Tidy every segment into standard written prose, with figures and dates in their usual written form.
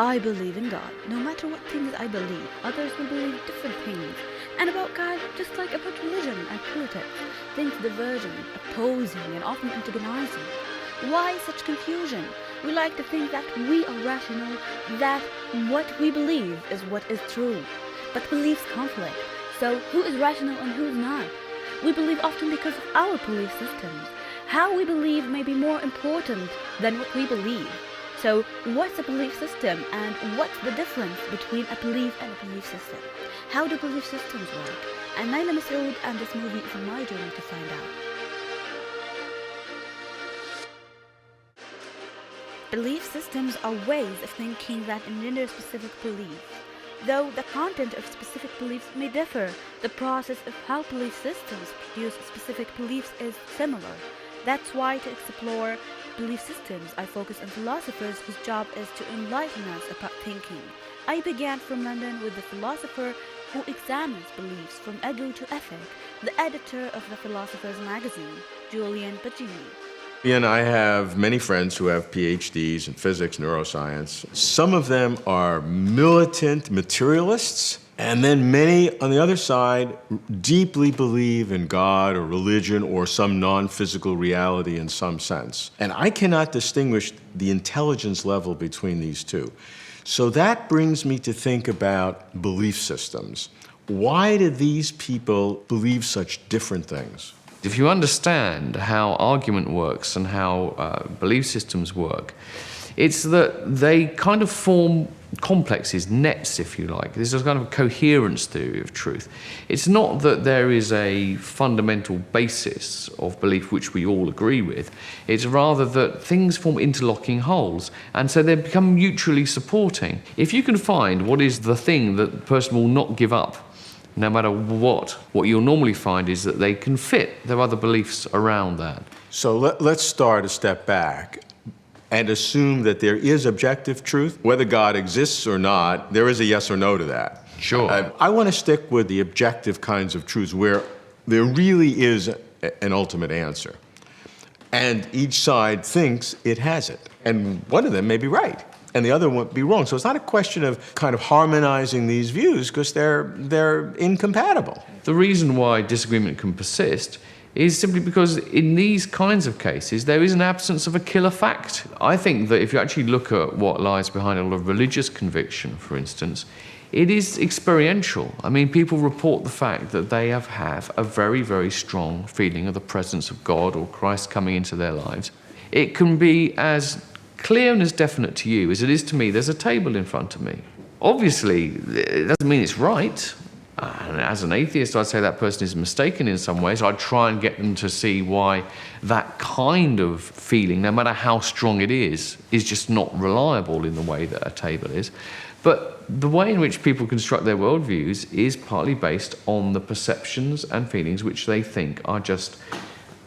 I believe in God. No matter what things I believe, others will believe different things. And about God, just like about religion and politics, things diverging, opposing, and often antagonizing. Why such confusion? We like to think that we are rational, that what we believe is what is true. But beliefs conflict, so who is rational and who is not? We believe often because of our belief systems. How we believe may be more important than what we believe. So what's a belief system, and what's the difference between a belief and a belief system? How do belief systems work? And Naila Masood, and this movie is on my journey to find out. Belief systems are ways of thinking that engender specific beliefs. Though the content of specific beliefs may differ, the process of how belief systems produce specific beliefs is similar. That's why, to explore belief systems, I focus on philosophers whose job is to enlighten us about thinking. I began from London with the philosopher who examines beliefs from ego to ethic, the editor of the Philosopher's Magazine, Julian Pagini. And I have many friends who have PhDs in physics, neuroscience. Some of them are militant materialists, and then many on the other side deeply believe in God or religion or some non-physical reality in some sense. And I cannot distinguish the intelligence level between these two. So that brings me to think about belief systems. Why do these people believe such different things? If you understand how argument works and how belief systems work, it's that they kind of form complexes, nets, if you like. There's a kind of coherence theory of truth. It's not that there is a fundamental basis of belief which we all agree with. It's rather that things form interlocking wholes, and so they become mutually supporting. If you can find what is the thing that the person will not give up, no matter what you'll normally find is that they can fit their other beliefs around that. So let's start a step back and assume that there is objective truth. Whether God exists or not, there is a yes or no to that. Sure. I want to stick with the objective kinds of truths where there really is an ultimate answer. And each side thinks it has it. And one of them may be right, and the other won't be wrong. So it's not a question of kind of harmonizing these views, because they're incompatible. The reason why disagreement can persist is simply because in these kinds of cases, there is an absence of a killer fact. I think that if you actually look at what lies behind a lot of religious conviction, for instance, it is experiential. I mean, people report the fact that they have a very, very strong feeling of the presence of God or Christ coming into their lives. It can be as clear and as definite to you as it is to me. There's a table in front of me. Obviously, it doesn't mean it's right. And as an atheist, I'd say that person is mistaken in some ways. I'd try and get them to see why that kind of feeling, no matter how strong it is just not reliable in the way that a table is. But the way in which people construct their worldviews is partly based on the perceptions and feelings which they think are just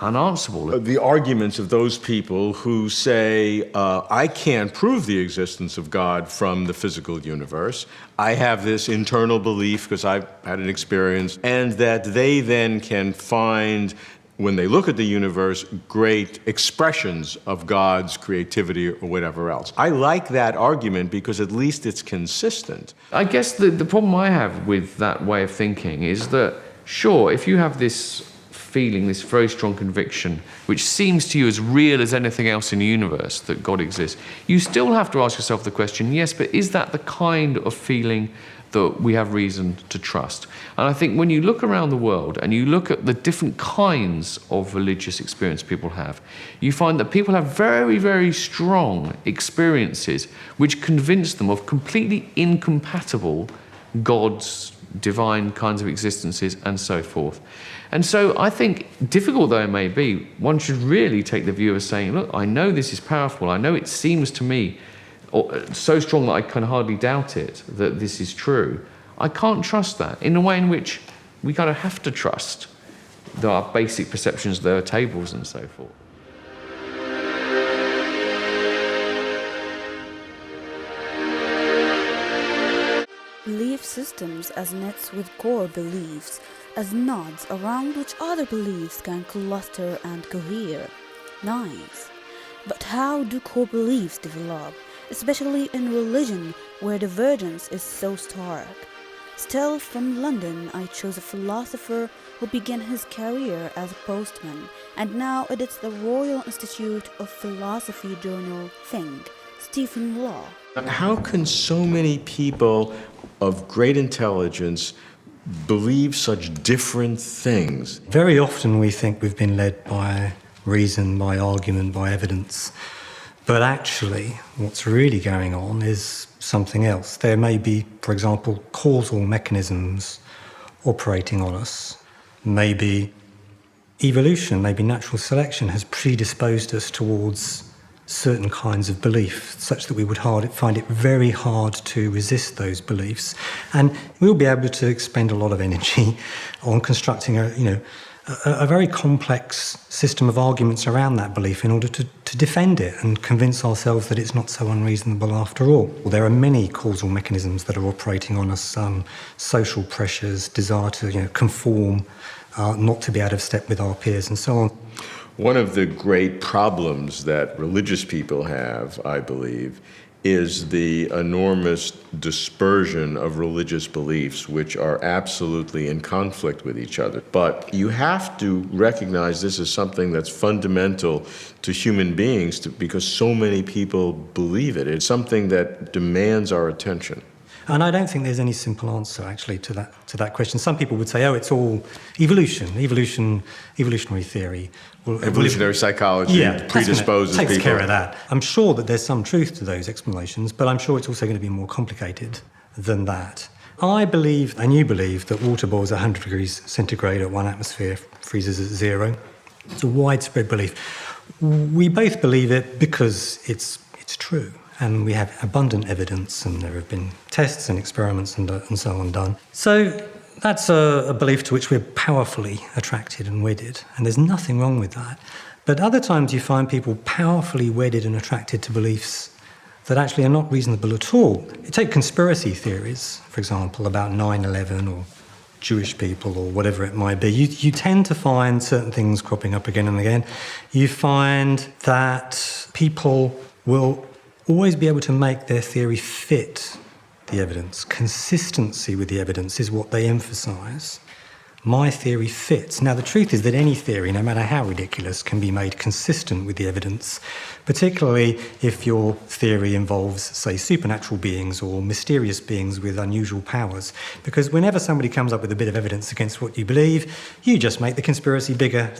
unanswerable. The arguments of those people who say, I can't prove the existence of God from the physical universe. I have this internal belief because I've had an experience, and that they then can find, when they look at the universe, great expressions of God's creativity or whatever else. I like that argument because at least it's consistent. I guess the problem I have with that way of thinking is that, sure, if you have this feeling, this very strong conviction, which seems to you as real as anything else in the universe, that God exists, you still have to ask yourself the question, yes, but is that the kind of feeling that we have reason to trust? And I think when you look around the world and you look at the different kinds of religious experience people have, you find that people have very, very strong experiences which convince them of completely incompatible gods, divine kinds of existences, and so forth. And so I think, difficult though it may be, one should really take the view of saying, look, I know this is powerful, I know it seems to me so strong that I can hardly doubt it, that this is true. I can't trust that, in a way in which we kind of have to trust our basic perceptions, there are tables and so forth. Belief systems as nets with core beliefs, as nodes around which other beliefs can cluster and cohere. Nice. But how do core beliefs develop? especially in religion where divergence is so stark. Still, from London, I chose a philosopher who began his career as a postman, and now edits the Royal Institute of Philosophy journal Think, Stephen Law. How can so many people of great intelligence believe such different things? Very often we think we've been led by reason, by argument, by evidence. But actually, what's really going on is something else. There may be, for example, causal mechanisms operating on us. Maybe evolution, maybe natural selection has predisposed us towards certain kinds of belief, such that we would find it very hard to resist those beliefs. And we'll be able to expend a lot of energy on constructing a very complex system of arguments around that belief in order to defend it and convince ourselves that it's not so unreasonable after all. There are many causal mechanisms that are operating on us, social pressures, desire to conform, not to be out of step with our peers and so on. One of the great problems that religious people have, I believe, is the enormous dispersion of religious beliefs, which are absolutely in conflict with each other. But you have to recognize this as something that's fundamental to human beings because so many people believe it. It's something that demands our attention. And I don't think there's any simple answer, actually, to that question. Some people would say, it's all evolutionary theory. Evolutionary psychology predisposes takes people. care of that. I'm sure that there's some truth to those explanations, but I'm sure it's also going to be more complicated than that. I believe, and you believe, that water boils at 100 degrees centigrade at 1 atmosphere, freezes at 0. It's a widespread belief. We both believe it because it's true. And we have abundant evidence, and there have been tests and experiments and so on done. So that's a belief to which we're powerfully attracted and wedded, and there's nothing wrong with that. But other times you find people powerfully wedded and attracted to beliefs that actually are not reasonable at all. You take conspiracy theories, for example, about 9/11 or Jewish people or whatever it might be. You tend to find certain things cropping up again and again. You find that people will always be able to make their theory fit the evidence. Consistency with the evidence is what they emphasise. My theory fits. Now, the truth is that any theory, no matter how ridiculous, can be made consistent with the evidence, particularly if your theory involves, say, supernatural beings or mysterious beings with unusual powers. Because whenever somebody comes up with a bit of evidence against what you believe, you just make the conspiracy bigger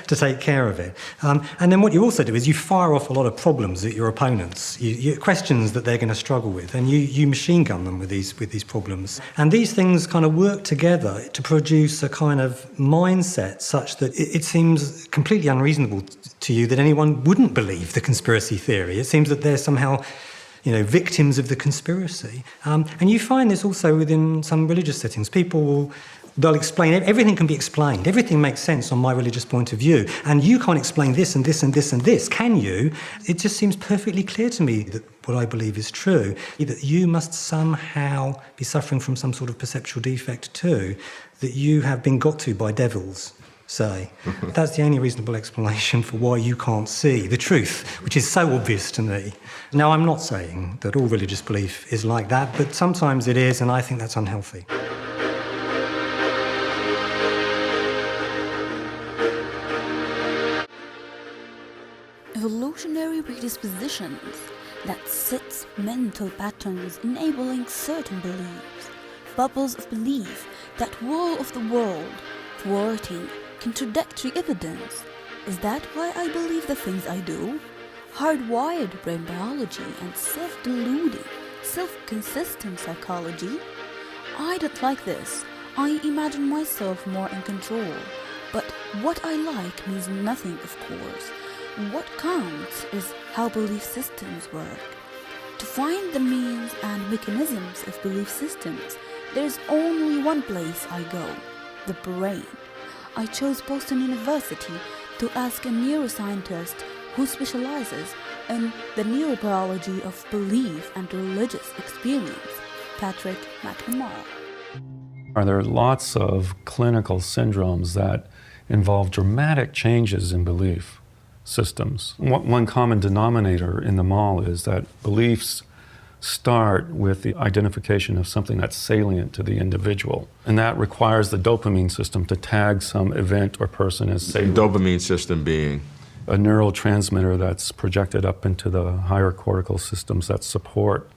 to take care of it. And then what you also do is you fire off a lot of problems at your opponents, questions that they're going to struggle with, and you machine gun them with these problems. And these things kind of work together to produce a kind of mindset such that it seems completely unreasonable to you that anyone wouldn't believe the conspiracy theory. It seems that they're somehow, victims of the conspiracy. And you find this also within some religious settings. They'll explain, everything can be explained. Everything makes sense on my religious point of view. And you can't explain this and this and this and this, can you? It just seems perfectly clear to me that what I believe is true, that you must somehow be suffering from some sort of perceptual defect too, that you have been got to by devils, say. That's the only reasonable explanation for why you can't see the truth, which is so obvious to me. Now, I'm not saying that all religious belief is like that, but sometimes it is, and I think that's unhealthy. Evolutionary predispositions that sets mental patterns enabling certain beliefs, bubbles of belief that wall of the world, thwarting contradictory evidence. Is that why I believe the things I do? Hardwired brain biology and self-deluding, self-consistent psychology? I don't like this. I imagine myself more in control. But what I like means nothing, of course. What counts is how belief systems work. To find the means and mechanisms of belief systems, there's only one place I go, the brain. I chose Boston University to ask a neuroscientist who specializes in the neurobiology of belief and religious experience, Patrick McNamara. There are lots of clinical syndromes that involve dramatic changes in belief. systems. One common denominator in them all is that beliefs start with the identification of something that's salient to the individual. And that requires the dopamine system to tag some event or person as salient. Dopamine system being? A neurotransmitter that's projected up into the higher cortical systems that support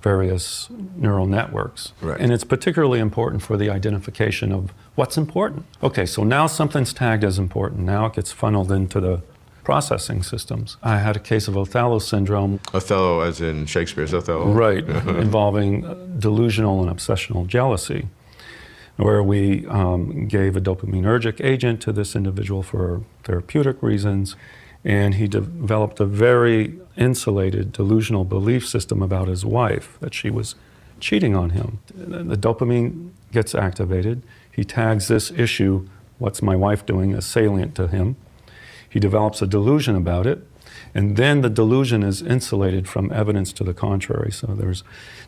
various neural networks. Right. And it's particularly important for the identification of what's important. Okay, so now something's tagged as important. Now it gets funneled into the processing systems. I had a case of Othello syndrome. Othello, as in Shakespeare's Othello? Right, involving delusional and obsessional jealousy, where we gave a dopaminergic agent to this individual for therapeutic reasons, and he developed a very insulated delusional belief system about his wife, that she was cheating on him. The dopamine gets activated. He tags this issue, what's my wife doing, as salient to him. He develops a delusion about it, and then the delusion is insulated from evidence to the contrary. So there's,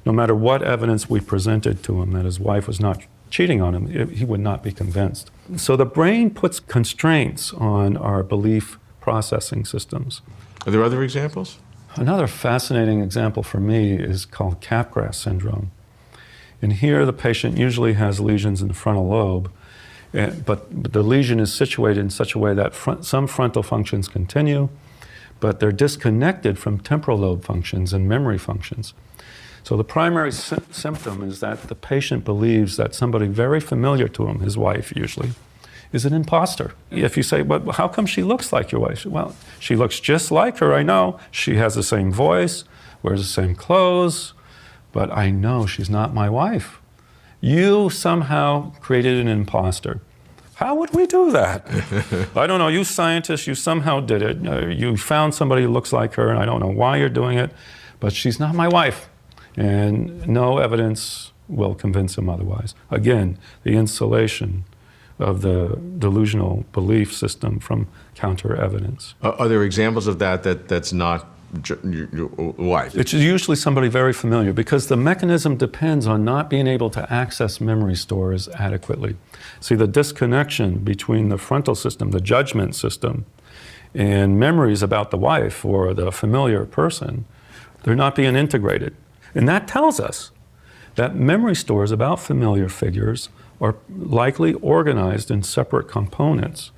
no matter what evidence we presented to him that his wife was not cheating on him, he would not be convinced. So the brain puts constraints on our belief processing systems. Are there other examples? Another fascinating example for me is called Capgras syndrome. And here the patient usually has lesions in the frontal lobe, but the lesion is situated in such a way that some frontal functions continue, but they're disconnected from temporal lobe functions and memory functions. So the primary symptom is that the patient believes that somebody very familiar to him, his wife usually, is an imposter. If you say, but how come she looks like your wife? Well, she looks just like her, I know. She has the same voice, wears the same clothes, but I know she's not my wife. You somehow created an imposter. How would we do that? I don't know, you scientists, you somehow did it. You found somebody who looks like her, and I don't know why you're doing it, but she's not my wife. And no evidence will convince him otherwise. Again, the insulation of the delusional belief system from counter evidence. Are there examples of that's not your wife? It's usually somebody very familiar, because the mechanism depends on not being able to access memory stores adequately. See, the disconnection between the frontal system, the judgment system, and memories about the wife or the familiar person, they're not being integrated. And that tells us that memory stores about familiar figures are likely organized in separate components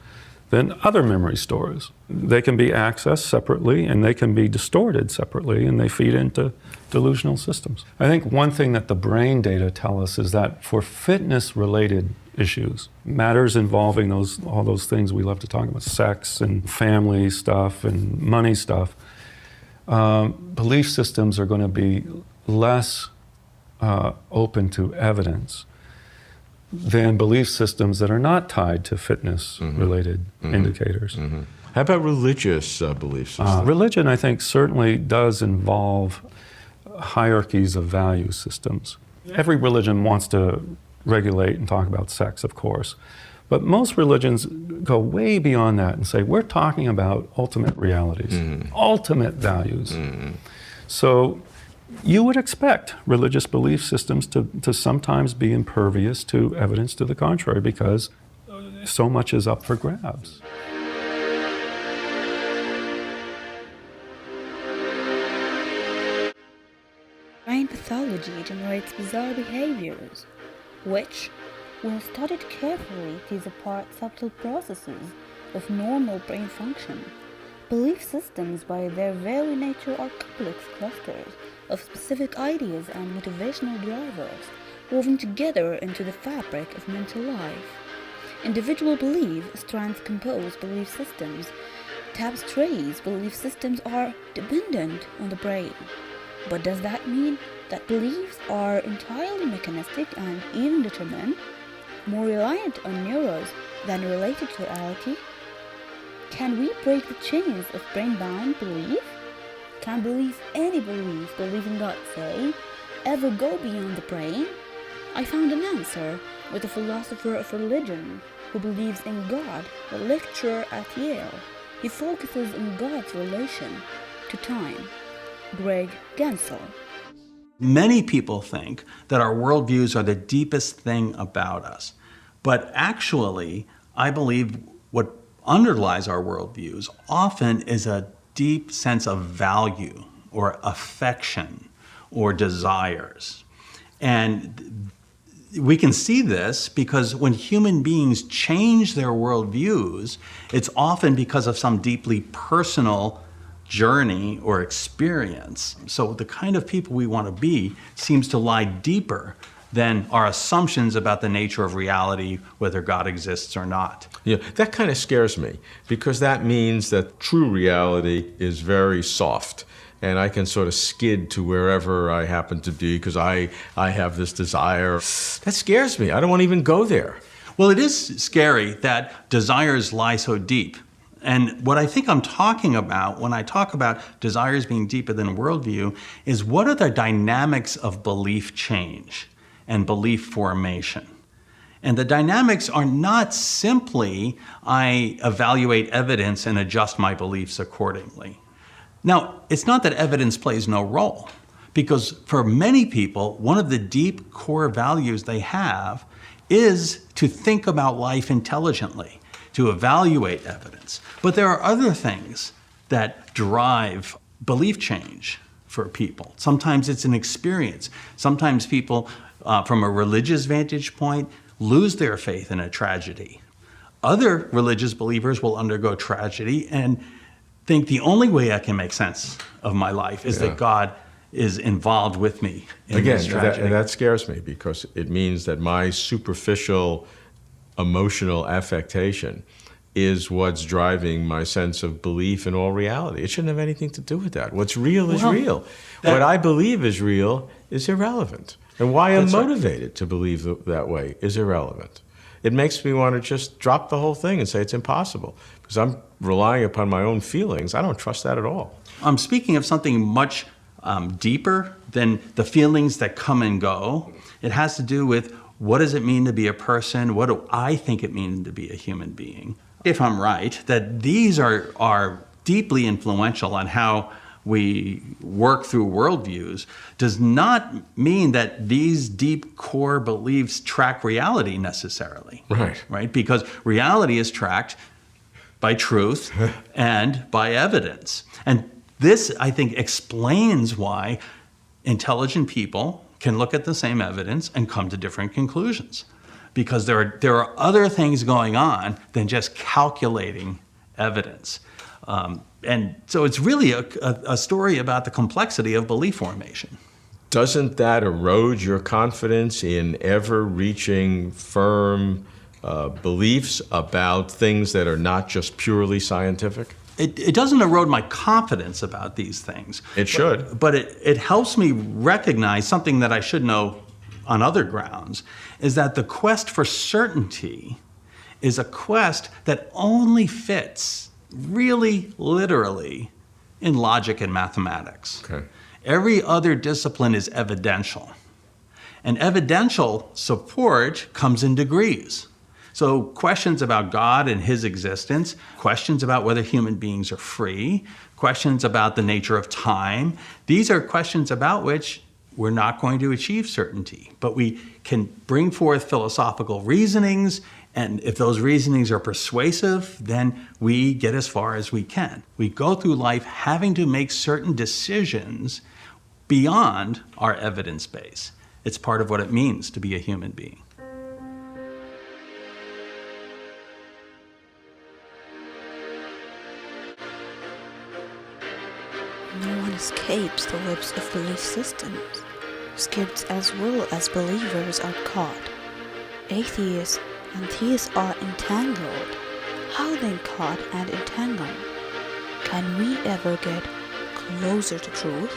than other memory stores. They can be accessed separately, and they can be distorted separately, and they feed into delusional systems. I think one thing that the brain data tell us is that for fitness-related issues, matters involving all those things we love to talk about, sex and family stuff and money stuff, belief systems are going to be less open to evidence than belief systems that are not tied to fitness-related indicators. How about religious belief systems? Religion, I think, certainly does involve hierarchies of value systems. Every religion wants to regulate and talk about sex, of course, but most religions go way beyond that and say, we're talking about ultimate realities, ultimate values. So you would expect religious belief systems to sometimes be impervious to evidence to the contrary, because so much is up for grabs. Brain pathology generates bizarre behaviors, which, when studied carefully, tease apart subtle processes of normal brain function. Belief systems, by their very nature, are complex clusters of specific ideas and motivational drivers woven together into the fabric of mental life. Individual belief strands compose belief systems. Tapestries belief systems are dependent on the brain. But does that mean that beliefs are entirely mechanistic and even determined, more reliant on neurons than related to reality? Can we break the chains of brain-bound belief? Can any belief, believing God say, ever go beyond the brain? I found an answer with a philosopher of religion who believes in God, a lecturer at Yale. He focuses on God's relation to time. Greg Gensel. Many people think that our worldviews are the deepest thing about us. But actually, I believe what underlies our worldviews often is a deep sense of value or affection or desires. And we can see this because when human beings change their worldviews, it's often because of some deeply personal journey or experience. So the kind of people we want to be seems to lie deeper than our assumptions about the nature of reality, whether God exists or not. Yeah, that kind of scares me because that means that true reality is very soft and I can sort of skid to wherever I happen to be because I have this desire. That scares me. I don't want to even go there. Well, it is scary that desires lie so deep. And what I think I'm talking about when I talk about desires being deeper than worldview is what are the dynamics of belief change and belief formation. And the dynamics are not simply I evaluate evidence and adjust my beliefs accordingly. Now, it's not that evidence plays no role, because for many people, one of the deep core values they have is to think about life intelligently, to evaluate evidence. But there are other things that drive belief change for people. Sometimes it's an experience. Sometimes people, from a religious vantage point, lose their faith in a tragedy. Other religious believers will undergo tragedy and think the only way I can make sense of my life is that God is involved with me in this tragedy. That scares me because it means that my superficial emotional affectation is what's driving my sense of belief in all reality. It shouldn't have anything to do with that. What's real is real. What I believe is real is irrelevant. And why I'm motivated to believe that way is irrelevant. It makes me want to just drop the whole thing and say it's impossible because I'm relying upon my own feelings. I don't trust that at all. I'm speaking of something much deeper than the feelings that come and go. It has to do with what does it mean to be a person? What do I think it means to be a human being? If I'm right, that these are deeply influential on how we work through worldviews does not mean that these deep core beliefs track reality necessarily. Right? Because reality is tracked by truth and by evidence. And this, I think, explains why intelligent people can look at the same evidence and come to different conclusions. Because there are other things going on than just calculating evidence. And so it's really a story about the complexity of belief formation. Doesn't that erode your confidence in ever-reaching firm beliefs about things that are not just purely scientific? It doesn't erode my confidence about these things. It should. But it helps me recognize something that I should know on other grounds, is that the quest for certainty is a quest that only fits really literally in logic and mathematics. Okay. Every other discipline is evidential. And evidential support comes in degrees. So questions about God and his existence, questions about whether human beings are free, questions about the nature of time, these are questions about which we're not going to achieve certainty. But we can bring forth philosophical reasonings, and if those reasonings are persuasive, then we get as far as we can. We go through life having to make certain decisions beyond our evidence base. It's part of what it means to be a human being. No one escapes the webs of belief systems. Skeptics as well as believers are caught. Atheists and theists are entangled. How then caught and entangled? Can we ever get closer to truth?